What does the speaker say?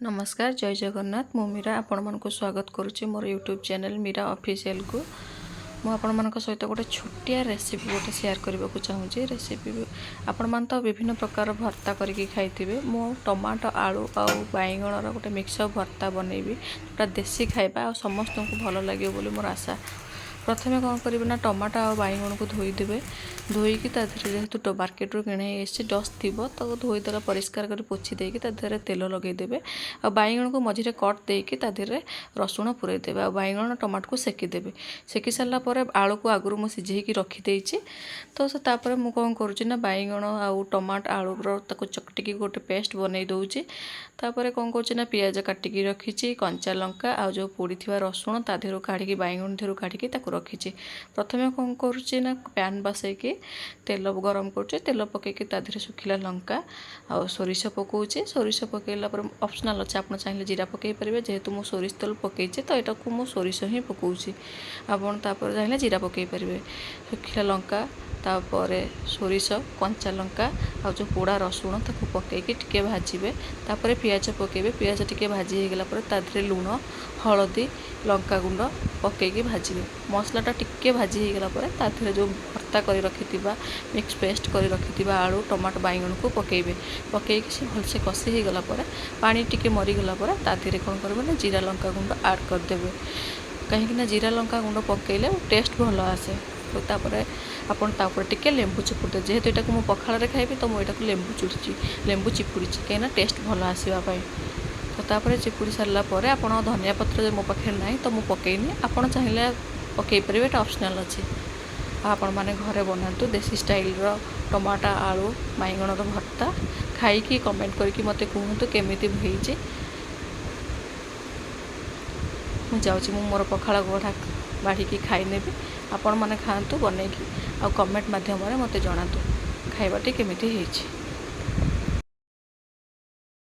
नमस्कार जय जगन्नाथ मु मीरा आपण मानक स्वागत करुच्ची मोर यूट्यूब चैनल मीरा ऑफिशियल को मुझे सहित गोटे छोटिया रेसिपी गोटे शेयर करने को चाहूँगी। रेसिपी आपण मान तो विभिन्न प्रकार भर्ता करके खाइथिबे। मो टमाटो आलू आउ बैगणर गोटे मिक्स भर्ता बनैबी जोटा देसी खाइबा आ समस्त को भल लगे बोली मोर आशा। प्रथमे कौन करेंगे ना टमाटो आ बैगण को धोईदेवे। धोईकी जेहेतु मार्केट रू किणे एसी डस्ट थी तो धोईदेला परिष्कार कर पोछि देकी देहरे तेल लगेदेवे। आ बैगण को मझे कट देकी देहरे रसुण पुरईदेवे। आ बैगण टमाटो को सेकीदेवे। सेकी सारा पर आलू को आगुरी मुझे सिझेकी रखीदेची तो तापर मु कौन करुँची बैगण आउ टमाटो आलूर चकटिकी गोटे पेस्ट बनई दूची। तापर कौन करुँची पियाज काटिकी रखी कंचा लंका आ जो पोड़ी थी रसुण ता देहरु काढ़ी बैगण देहरु काढ़ी रखी। प्रथमे कौन करुँची पैन बसैकी तेल गरम करुँचे। तेल पकईकी देहरे सुखिला लंका आ सोरिष पकाउची। सोरिष पकईला ऑप्शनल अच्छे आप चाहिए जीरा पकई पारे। जेहेतु मु सोरिष तेल पकईचे तो यहाँ को मु सोरिष ही पकाउची। आपन तापर चाहिए जीरा पकई पारे। सुखिला लंका तापर सोरिष कंचा लंका आ जो पोड़ा रसुण ताको पकईकी टिके भाजिबे। तापर पियाज पकेबे। पियाज टिके भाजी होगला पर तादरे लुण हलदी लंका गुंड पकईकी भाजिबे। मसलाटा टिके भाजी होगला पर तादरे जो भर्ता कर रखिथिबा मिक्स पेस्ट कर रखिथिबा आलू टमाटो बैगण को पकईबे। पकईकी से भलसे कषि होगला पर पानी टिके मरीगला पर तादरे कौन करबे ना जीरा लंका गुंड ऐड करदेबे। कहीं जीरा लंका गुंड पकईले टेस्ट भल आसे। तो तापर आपन तापर टिके लेंबू चिपुड़ी। जेहेतु यहाँ को पखाल खाइबी तो मुझे लेंबू चिपुड़ी कहीं टेस्ट भल आसवाई। तो तापर चिपुड़ी सारा पर आप धनिया पत्र मो पाखे ना तो मुझे पकईनी। आपड़ चाहिए पकई पारे ये ऑप्शनल अच्छे। आपण मैंने घरे बनातु देसी स्टाइल टमाटो आलू बैगण भर्ता खाई कमेंट करके मत कहतु केमिति होईची। मु जाऊँ मोर पखाल गढ़ा बाढ़ी खाई नेबी। आपण मैंने खातु बनईकी आ कमेंट मध्यम मत जनातु खाइबाटी केमिति होईची।